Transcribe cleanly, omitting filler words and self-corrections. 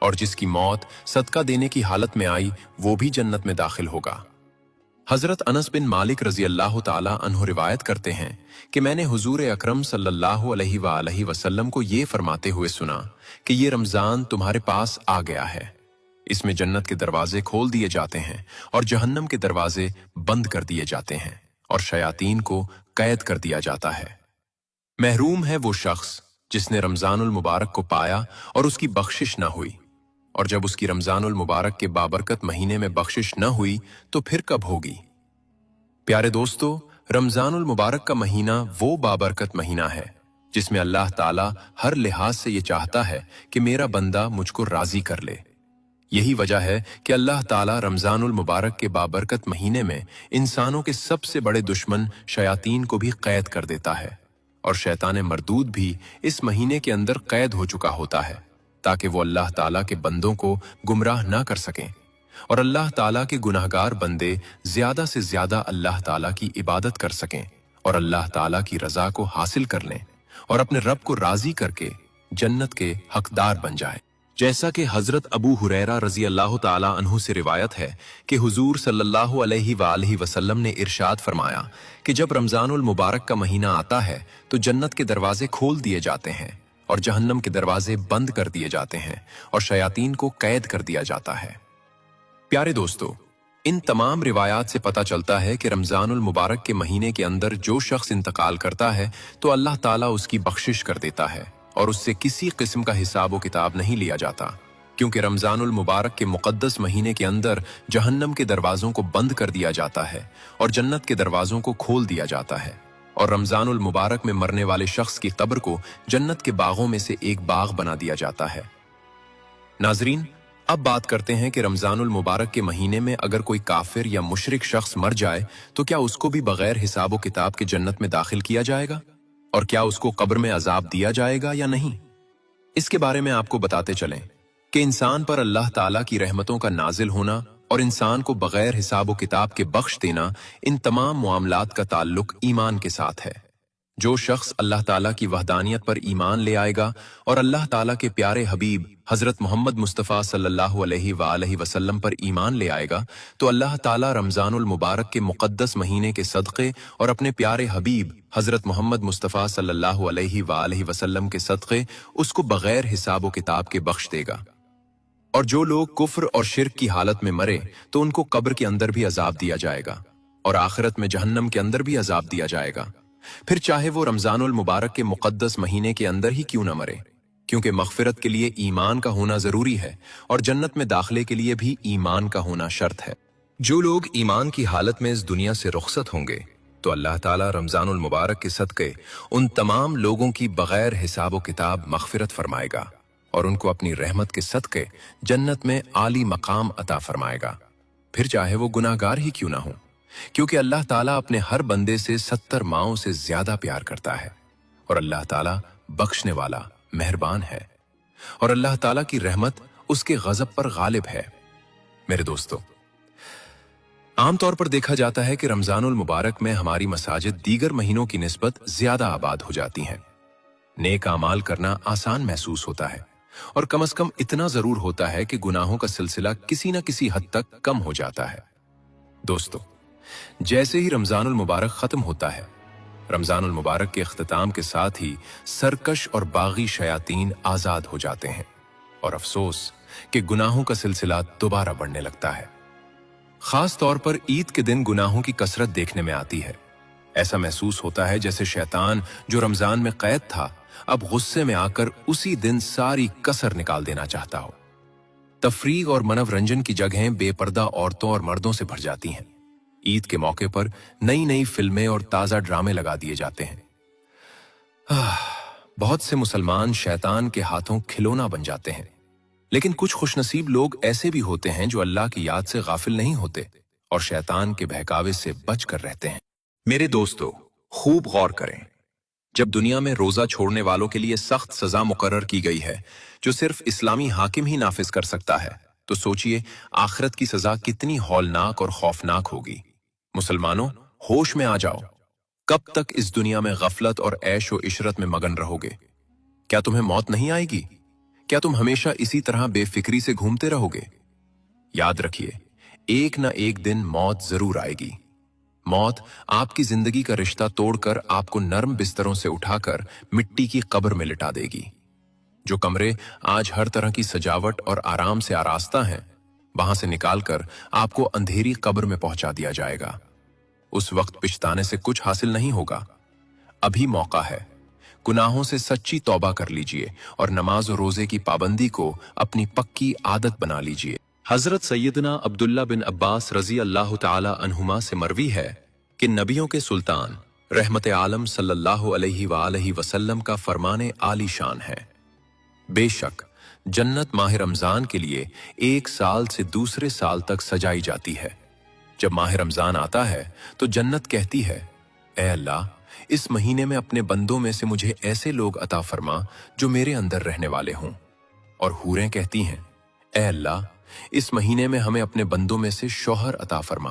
और जिसकी मौत सदका देने की हालत में आई वो भी जन्नत में दाखिल होगा। हजरत अनस बिन मालिक रजी अल्लाह ताला अन्हु रिवायत करते हैं कि मैंने हुजूर अकरम सल्लल्लाहु अलैहि वसल्लम को ये फरमाते हुए सुना कि ये रमजान तुम्हारे पास आ गया है, इसमें जन्नत के दरवाजे खोल दिए जाते हैं और जहन्नम के दरवाजे बंद कर दिए जाते हैं और शयातीन को कैद कर दिया जाता है। महरूम है वो शख्स जिसने रमजानुल मुबारक को पाया और उसकी बख्शिश न हुई, और जब उसकी रमजानुल मुबारक के बाबरकत महीने में बख्शिश न हुई तो फिर कब होगी। प्यारे दोस्तों, रमजानुल मुबारक का महीना वो बाबरकत महीना है जिसमें अल्लाह ताला हर लिहाज से ये चाहता है कि मेरा बंदा मुझको राजी कर ले। यही वजह है कि अल्लाह ताला रमजानुल मुबारक के बाबरकत महीने में इंसानों के सबसे बड़े दुश्मन शयातीन को भी कैद कर देता है, और शैतान मरदूद भी इस महीने के अंदर कैद हो चुका होता है ताकि वो अल्लाह ताला के बंदों को गुमराह ना कर सकें और अल्लाह ताला के गुनाहगार बंदे ज्यादा से ज्यादा अल्लाह ताला की इबादत कर सकें और अल्लाह ताला की रजा को हासिल कर लें और अपने रब को राजी करके जन्नत के हकदार बन जाए। जैसा कि हजरत अबू हुरैरा रजी अल्लाह ताला अन्हु से रिवायत है कि हुजूर सल्लल्लाहु अलैहि वसल्लम ने इरशाद फरमाया कि जब रमजानुल मुबारक का महीना आता है तो जन्नत के दरवाजे खोल दिए जाते हैं और जहन्नम के दरवाजे बंद कर दिए जाते हैं और शयातीन को कैद कर दिया जाता है। प्यारे दोस्तों, इन तमाम रिवायात से पता चलता है कि रमजानुल मुबारक के महीने के अंदर जो शख्स इंतकाल करता है तो अल्लाह ताला उसकी बख्शिश कर देता है और उससे किसी किस्म का हिसाब व किताब नहीं लिया जाता, क्योंकि रमजानुल मुबारक के मुकद्दस महीने के अंदर जहन्नम के दरवाजों को बंद कर दिया जाता है और जन्नत के दरवाजों को खोल दिया जाता है, और रमजानुल मुबारक में मरने वाले शख्स की कब्र को जन्नत के बागों में से एक बाग बना दिया जाता है। नाजरीन, अब बात करते हैं कि रमजानुल मुबारक के महीने में अगर कोई काफिर या मुशरिक शख्स मर जाए तो क्या उसको भी बगैर हिसाब व किताब के जन्नत में दाखिल किया जाएगा, और क्या उसको कब्र में अजाब दिया जाएगा या नहीं। इसके बारे में आपको बताते चलें कि इंसान पर अल्लाह ताला की रहमतों का नाजिल होना और इंसान को बगैर हिसाब व किताब के बख्श देना, इन तमाम मामलात का ताल्लुक ईमान के साथ है। जो शख्स अल्लाह ताला की वहदानियत पर ईमान ले आएगा और अल्लाह ताला के प्यारे हबीब हजरत मोहम्मद मुस्तफ़ा सल्लल्लाहु अलैहि वसल्लम पर ईमान ले आएगा तो अल्लाह ताला रमजानुल मुबारक के मुक़द्दस महीने के सदक़े और अपने प्यारे हबीब हजरत मोहम्मद मुस्तफ़ा सल्लल्लाहु अलैहि वसल्लम के सदक़े उसको बगैर हिसाब व किताब के बख्श देगा। और जो लोग कुफ्र और शिर्क की हालत में मरे तो उनको कब्र के अंदर भी अजाब दिया जाएगा और आखिरत में जहन्नम के अंदर भी अजाब दिया जाएगा, फिर चाहे वो रमजानुल मुबारक के मुक़द्दस महीने के अंदर ही क्यों न मरे, क्योंकि मग़फ़िरत के लिए ईमान का होना जरूरी है और जन्नत में दाखिले के लिए भी ईमान का होना शर्त है। जो लोग ईमान की हालत में इस दुनिया से रुखसत होंगे तो अल्लाह ताला रमजानुल मुबारक के सदक़े उन तमाम लोगों की बगैर हिसाब व किताब मग़फ़िरत फरमाएगा और उनको अपनी रहमत के सदक़े जन्नत में आली मकाम अता फरमाएगा, फिर चाहे वो गुनाहगार ही क्यों ना हो, क्योंकि अल्लाह ताला अपने हर बंदे से 70 माओं से ज्यादा प्यार करता है और अल्लाह ताला बख्शने वाला मेहरबान है और अल्लाह ताला की रहमत उसके गजब पर गालिब है। मेरे दोस्तों, आमतौर पर देखा जाता है कि रमजानुल मुबारक में हमारी मसाजिद दीगर महीनों की निस्बत ज्यादा आबाद हो जाती हैं। नेक आमाल करना आसान महसूस होता है और कम से कम इतना जरूर होता है कि गुनाहों का सिलसिला किसी न किसी हद तक कम हो जाता है। दोस्तों, जैसे ही रमजानुल मुबारक खत्म होता है, रमजानुल मुबारक के इख्तिताम के साथ ही सरकश और बागी शयातीन आजाद हो जाते हैं और अफसोस कि गुनाहों का सिलसिला दोबारा बढ़ने लगता है। खास तौर पर ईद के दिन गुनाहों की कसरत देखने में आती है। ऐसा महसूस होता है जैसे शैतान जो रमजान में कैद था अब गुस्से में आकर उसी दिन सारी कसर निकाल देना चाहता हो। तफरीक और मनोरंजन की जगहें बेपर्दा औरतों और मर्दों से भर जाती हैं। ईद के मौके पर नई नई फिल्में और ताजा ड्रामे लगा दिए जाते हैं। बहुत से मुसलमान शैतान के हाथों खिलौना बन जाते हैं, लेकिन कुछ खुशनसीब लोग ऐसे भी होते हैं जो अल्लाह की याद से गाफिल नहीं होते और शैतान के बहकावे से बच कर रहते हैं। मेरे दोस्तों, खूब गौर करें, जब दुनिया में रोजा छोड़ने वालों के लिए सख्त सजा मुकर्रर की गई है जो सिर्फ इस्लामी हाकिम ही नाफिज कर सकता है, तो सोचिए आखिरत की सजा कितनी हौलनाक और खौफनाक होगी। मुसलमानों, होश में आ जाओ। कब तक इस दुनिया में गफलत और ऐश व इशरत में मगन रहोगे? क्या तुम्हें मौत नहीं आएगी? क्या तुम हमेशा इसी तरह बेफिक्री से घूमते रहोगे? याद रखिए, एक न एक दिन मौत जरूर आएगी। मौत आपकी जिंदगी का रिश्ता तोड़कर आपको नर्म बिस्तरों से उठाकर मिट्टी की कब्र में लिटा देगी। जो कमरे आज हर तरह की सजावट और आराम से आरास्ता हैं, वहां से निकालकर आपको अंधेरी कब्र में पहुंचा दिया जाएगा। उस वक्त पछताने से कुछ हासिल नहीं होगा। अभी मौका है। गुनाहों से सच्ची तौबा कर लीजिए और नमाज और रोजे की पाबंदी को अपनी पक्की आदत बना लीजिए। हजरत सैयदना अब्दुल्ला बिन अब्बास रजी अल्लाह ताला अन्हुमा से मरवी है कि नबियों के सुल्तान रहमत आलम सल्लल्लाहु अलैहि वसल्लम का फरमाने आली शान है। बेशक जन्नत माह रमजान के लिए एक साल से दूसरे साल तक सजाई जाती है। जब माह रमजान आता है तो जन्नत कहती है, ऐ अल्लाह, इस महीने में अपने बंदों में से मुझे ऐसे लोग अता फरमा जो मेरे अंदर रहने वाले हों। और हूरें कहती हैं, ऐ अल्लाह, इस महीने में हमें अपने बंदों में से शौहर अता फरमा